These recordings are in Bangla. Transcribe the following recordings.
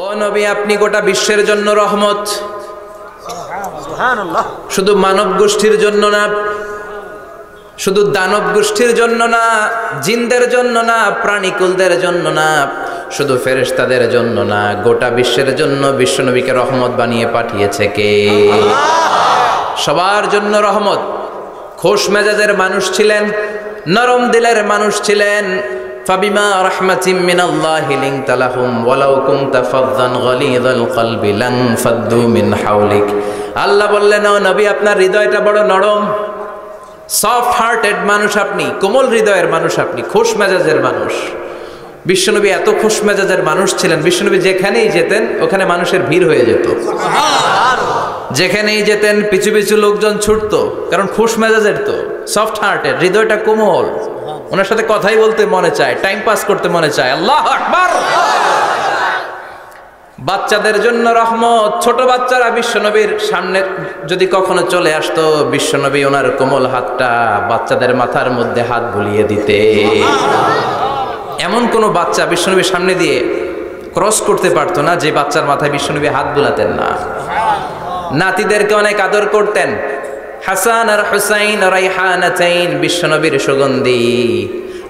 ও নবী, আপনি গোটা বিশ্বের জন্য রহমত। সুবহানাল্লাহ। শুধু মানব গোষ্ঠীর জন্য না, শুধু দানব গোষ্ঠীর জন্য না, জিনদের জন্য না, প্রাণীকুলদের জন্য না, শুধু ফেরেশতাদের জন্য না, গোটা বিশ্বের জন্য বিশ্বনবীকে রহমত বানিয়ে পাঠিয়েছে কে? সবার জন্য রহমত। খোশ মেজাজের মানুষ ছিলেন, নরম দিলের মানুষ ছিলেন। ফাবিমা রাহমাতিম মিনাল্লাহি লিনতা লাহুম ওয়ালাউ কুনতা ফাযযান গালিযাল কলবি লানফাদ্দু মিন হাওলিক। আল্লাহ বললেন, ও নবী, আপনার হৃদয়টা বড় নরম, সফট হার্টেড মানুষ আপনি, কোমল হৃদয়ের মানুষ আপনি, খোশ মেজাজের মানুষ। বিশ্বনবী এত খোশ মেজাজের মানুষ ছিলেন, বিশ্বনবী যেখানেই যেতেন ওখানে মানুষের ভিড় হয়ে যেত। যেখানেই যেতেন পিছু পিছু লোকজন ছুটতো, কারণ খোশ মেজাজের তো, সফট হার্টেড, হৃদয়টা কোমল। ওনার সাথে কথাই বলতে মনে চায়, টাইম পাস করতে মনে চায়। আল্লাহু আকবার। বাচ্চাদের জন্য রহমত। ছোট বাচ্চারা বিশ্বনবীর সামনে যদি কখনো চলে আসতো, বিশ্বনবী ওনার কোমল হাতটা বাচ্চাদের মাথার মধ্যে হাত বুলিয়ে দিতে। এমন কোনো বাচ্চা বিশ্বনবীর সামনে দিয়ে ক্রস করতে পারতো না যে বাচ্চার মাথায় বিশ্বনবী হাত বুলাতেন না। নাতিদেরকে অনেক আদর করতেন। হাসান আর হুসাইন রাইহানাতাইন, বিশ্বনবীর সুগন্ধি।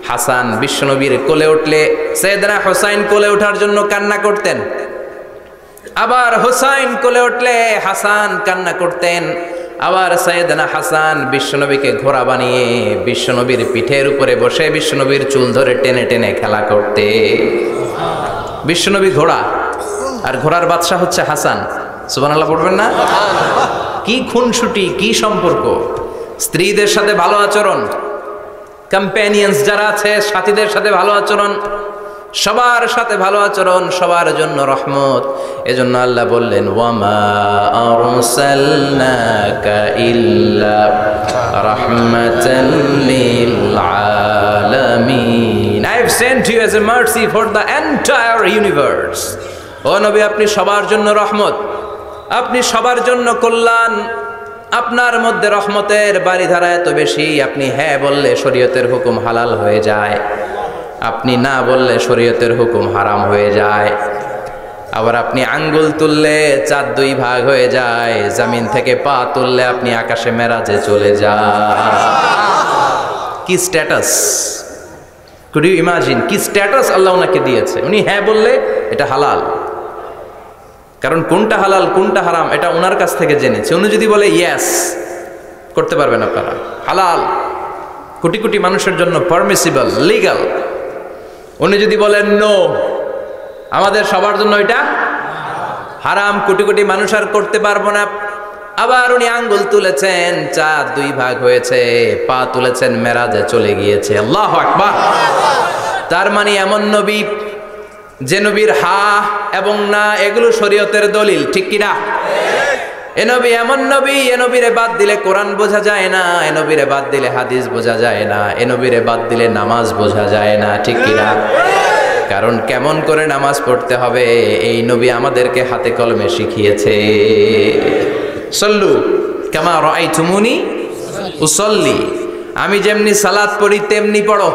হাসান বিশ্বনবীর কোলে উঠলে সাইয়েদনা হুসাইন কোলে ওঠার জন্য কান্না করতেন, আবার হুসাইন কোলে উঠলে হাসান কান্না করতেন। আবার সাইয়েদনা হাসান বিশ্বনবীকে ঘোড়া বানিয়ে বিশ্বনবীর পিঠের উপরে বসে বিশ্বনবীর চুল ধরে টেনে টেনে খেলা করতে। বিশ্বনবী ঘোড়া, আর ঘোড়ার বাদশা হচ্ছে হাসান। সুবহানাল্লাহ পড়বেন না? কি খুনসুটি, কি সম্পর্ক! স্ত্রীদের সাথে ভালো আচরণ, কম্প্যানিয়ন্স যারা আছে সাথীদের সাথে ভালো আচরণ, সবার সাথে ভালো আচরণ, সবার জন্য রহমত। এজন্য আল্লাহ বললেন, ওয়ামা আরসালনাকা ইল্লা রাহমাতাল লিল আলামিন। I have sent you as a mercy for the entire universe. ও নবী, আপনি সবার জন্য রহমত, আপনি সবার জন্য কল্যাণ। আপনার মধ্যে রহমতের বাড়িধারা এত বেশি, আপনি হ্যাঁ বললে শরীয়তের হুকুম হালাল হয়ে যায়, আপনি না বললে শরীয়তের হুকুম হারাম হয়ে যায়। আবার আপনি আঙ্গুল তুললে চাঁদ দুই ভাগ হয়ে যায়, জমিন থেকে পা তুললে আপনি আকাশে মেরাজে চলে যান। কি স্ট্যাটাস! কুড ইউ ইমাজিন কি স্ট্যাটাস আল্লাহ ওনাকে দিয়েছে। উনি হ্যাঁ বললে এটা হালাল, কারণ কোনটা হালাল কোনটা হারাম এটা ওনার কাছ থেকে জেনেছে। উনি যদি বলে ইয়েস, করতে পারবেন আপনারা, হালাল, কোটি কোটি মানুষের জন্য পারমিসিবল, লিগ্যাল। উনি যদি বলেন নো, আমাদের সবার জন্য এটা হারাম, কোটি কোটি মানুষ আর করতে পারবো না। আবার উনি আঙ্গুল তুলেছেন, চাঁদ দুই ভাগ হয়েছে, পা তুলেছেন, মেরাজে চলে গিয়েছে। আল্লাহু আকবার। তার মানে এমন নবী যে নবীর হা এবং না এগুলো শরীয়তের দলিল, ঠিক কিনা? এ নবী এমন নবী, এ নবীরে বাদ দিলে কোরআন বোঝা যায় না, এ নবীরে বাদ দিলে হাদিস বোঝা যায় না, এ নবীরে বাদ দিলে নামাজ বোঝা যায় না, ঠিক কিনা? কারণ কেমন করে নামাজ পড়তে হবে এই নবী আমাদেরকে হাতে কলমে শিখিয়েছে। সল্লু কামা রাআইতুমুনি উসাল্লি, আমি যেমনি সালাত পড়ি তেমনি পড়ো।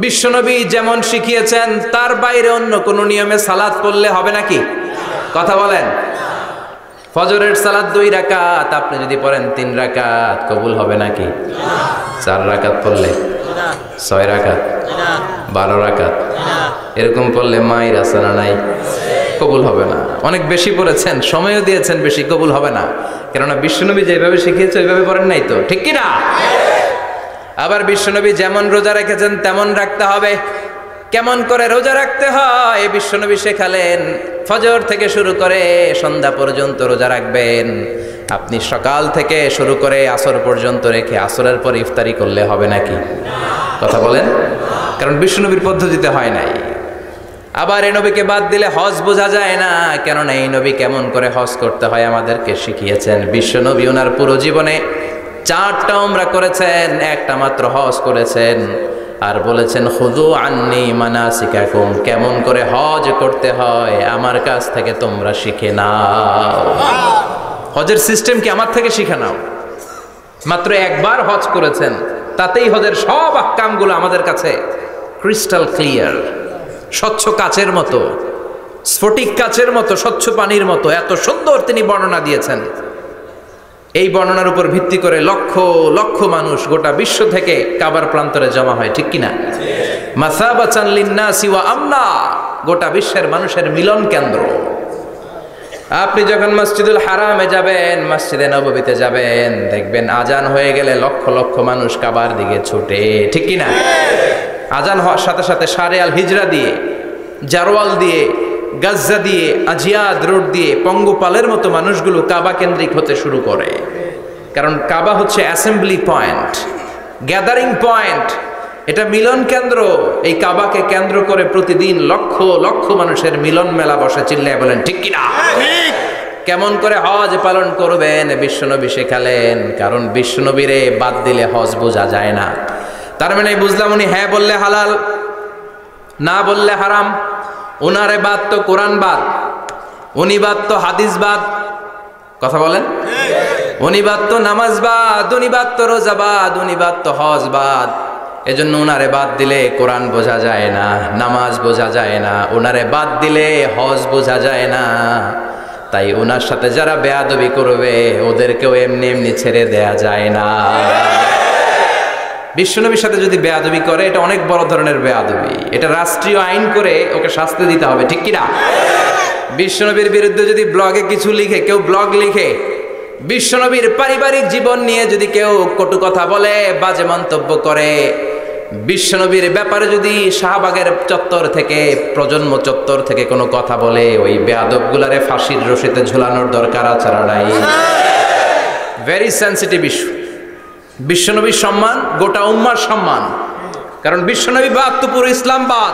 বিশ্বনবী যেমন শিখিয়েছেন তার বাইরে অন্য কোন নিয়মে সালাত পড়লে হবে নাকি? কথা বলেন। ফজরের সালাত 2 রাকাত, আপনি যদি পড়েন 3 রাকাত, কবুল হবে নাকি? 4 রাকাত পড়লে, 6 রাকাত, 12 রাকাত, এরকম পড়লে মায়ের আসানা নাই, কবুল হবে না। অনেক বেশি পড়েছেন, সময়ও দিয়েছেন বেশি, কবুল হবে না। কেননা বিশ্বনবী যেভাবে শিখিয়েছে ওইভাবে পড়েন নাই তো, ঠিক কিনা? আবার বিশ্বনবী যেমন রোজা রেখেছেন তেমন রাখতে হবে। কেমন করে রোজা রাখতে হয় বিশ্বনবী শেখালেন। ফজর থেকে শুরু করে সন্ধ্যা পর্যন্ত রোজা রাখবেন। আপনি সকাল থেকে শুরু করে আসর পর্যন্ত রেখে আসরের পর ইফতারি করলে হবে নাকি? কথা বলেন। কারণ বিশ্বনবীর পদ্ধতিতে হয় নাই। আবার এই নবীকে বাদ দিলে হজ বোঝা যায় না, কেননা এই নবী কেমন করে হজ করতে হয় আমাদেরকে শিখিয়েছেন। বিশ্বনবী ওনার পুরো জীবনে 4টা উমরা করেছেন, একটা মাত্র হজ করেছেন। আর বলেছেন খুযু আন্নী মানাসিকাকুম, কেমন করে হজ করতে হয় আমার কাছ থেকে তোমরা শিখে নাও। হজের সিস্টেম কি আমার থেকে শিখে নাও। মাত্র একবার হজ করেছেন, তাতেই হজের সব আহকামগুলো আমাদের কাছে ক্রিস্টাল ক্লিয়ার, স্বচ্ছ কাচের মতো। স্ফটিক কাচের মতো, স্বচ্ছ পানির মতো, এত সুন্দর তিনি বর্ণনা দিয়েছেন। এই বর্ণনার উপর ভিত্তি করে লক্ষ লক্ষ মানুষ গোটা বিশ্ব থেকে কাবার প্রান্তরে জমা হয়, ঠিক কিনা? মাসাবাতান লিন্নাসি ওয়া আমনা, গোটা বিশ্বের মানুষের মিলন কেন্দ্র। আপনি যখন মসজিদুল হারামে যাবেন, মসজিদে নববীতে যাবেন, দেখবেন আজান হয়ে গেলে লক্ষ লক্ষ মানুষ কাবার দিকে ছুটে, ঠিক কিনা? আজান হওয়ার সাথে সাথে শারে আল হিজরা দিয়ে, জারওয়াল দিয়ে, গাজ্জা দিয়ে, আজিয়াদ রোড দিয়ে পঙ্গপালের মতো মানুষগুলো কাবা কেন্দ্রিক হতে শুরু করে। কারণ কাবা হচ্ছে অ্যাসেম্বলি পয়েন্ট, গ্যাদারিং পয়েন্ট, এটা মিলন কেন্দ্র। এই কাবাকে কেন্দ্র করে প্রতিদিন লক্ষ লক্ষ মানুষের মিলন মেলা বসে। চিল্লায় বলেন ঠিক কিনা? কেমন করে হজ পালন করবেন বিশ্বনবী শেখালেন। কারণ বিশ্বনবীরে বাদ দিলে হজ বোঝা যায় না। তার মানে বুঝলাম উনি হ্যাঁ বললে হালাল, না বললে হারাম। উনারে বাদ তো কোরআন বাদ, উনি বাদ তো হাদিস বাদ। কথা বলেন? উনি বাদ তো নামাজ বাদ, উনি বাদ তো রোজা বাদ, উনি বাদ তো হজ বাদ। এজন্য উনারে বাদ দিলে কোরআন বোঝা যায় না, নামাজ বোঝা যায় না, উনারে বাদ দিলে হজ বোঝা যায় না। তাই উনার সাথে যারা বেয়াদবি করবে ওদেরকেও এমনি এমনি ছেড়ে দেয়া যায় না। বিশ্বনবীর সাথে যদি বেয়াদবি করে এটা অনেক বড় ধরনের বেয়াদবি, এটা রাষ্ট্রীয় আইন করে ওকে শাস্তি দিতে হবে, ঠিক কিনা? বিশ্বনবীর বিরুদ্ধে যদি ব্লগে কিছু লিখে, কেউ ব্লগ লিখে, বিশ্বনবীর পারিবারিক জীবন নিয়ে যদি কেউ কটু কথা বলে, বাজে মন্তব্য করে, বিশ্বনবীর ব্যাপারে যদি শাহবাগের চত্বর থেকে, প্রজন্ম চত্বর থেকে কোনো কথা বলে, ওই বেয়াদবগুলারে ফাঁসির রশিতে ঝুলানোর দরকার আছে না নাই? Very sensitive issue. বিশ্বনবীর সম্মান গোটা উম্মার সম্মান। কারণ বিশ্বনবী বাদ তো পুরো ইসলাম বাদ।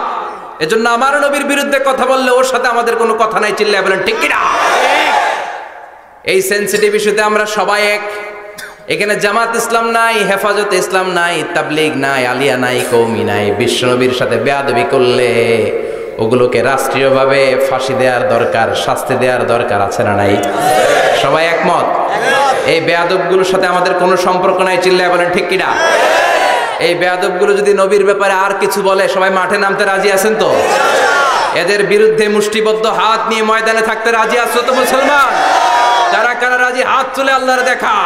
এজন্য আমার নবীর বিরুদ্ধে কথা বললে ওর সাথে আমাদের কোনো কথা নাই। চিল্লায় বলেন ঠিক কিনা? এই সেন্সিটিভ ইস্যুতে আমরা সবাই এক। এখানে জামাত ইসলাম নাই, হেফাজতে ইসলাম নাই, তাবলীগ নাই, আলিয়া নাই, কওমি নাই। বিশ্বনবীর সাথে বেয়াদবি করলে ওগুলোকে রাষ্ট্রীয়ভাবে ফাঁসি দেওয়ার দরকার, শাস্তি দেওয়ার দরকার আছে না নাই? সবাই একমত? এই বেয়াদবগুলোর সাথে আমাদের কোনো সম্পর্ক নাই। চিল্লায় বলেন ঠিক কিনা? এই বেয়াদবগুলো যদি নবীর ব্যাপারে আর কিছু বলে সবাই মাঠে নামতে রাজি আছেন তো? এদের বিরুদ্ধে মুষ্টিবদ্ধ হাত নিয়ে ময়দানে থাকতে রাজি আছো তো মুসলমান? যারা কারা রাজি হাত তুলে আল্লাহর দেখা।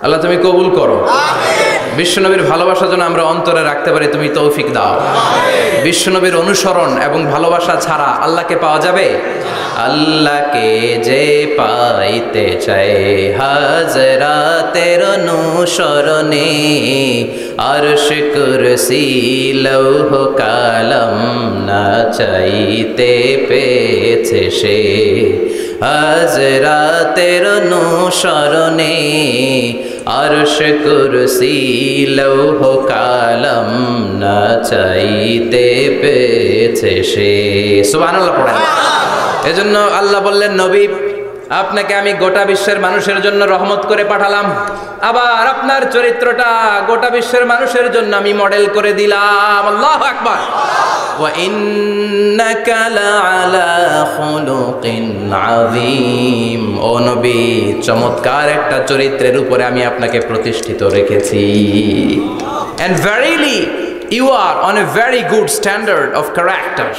আল্লাহ তুমি কবুল করো। বিশ্বনবীর ভালোবাসা যেন আমরা অন্তরে রাখতে পারি, তুমি তৌফিক দাও। বিশ্বনবীর অনুসরণ এবং ভালোবাসা ছাড়া আল্লাহকে পাওয়া যাবে? আল্লাহকে যে পাইতে চায় হাজরাতের অনুসরণে, আরশ কুরসি লৌহ কালাম না চাইতে পেয়েছে সে। হাজরাতের অনুসরণে আরশ কুরসি লৌহ কালাম না চাইতে পেয়েছে সে। সুবহানাল্লাহ পড়েন। এজন্য আল্লাহ বললেন, নবী আপনাকে আমি গোটা বিশ্বের মানুষের জন্য রহমত করে পাঠালাম। আবার আপনার চরিত্রটা গোটা বিশ্বের মানুষের জন্য আমি মডেল করে দিলাম। আল্লাহু আকবার। ওয়া ইন্নাকা লাআলা খুলুকিন আযীম। ও নবী, চমৎকার একটা চরিত্রের উপরে আমি আপনাকে প্রতিষ্ঠিত রেখেছি। And verily you are on a very good standard of character.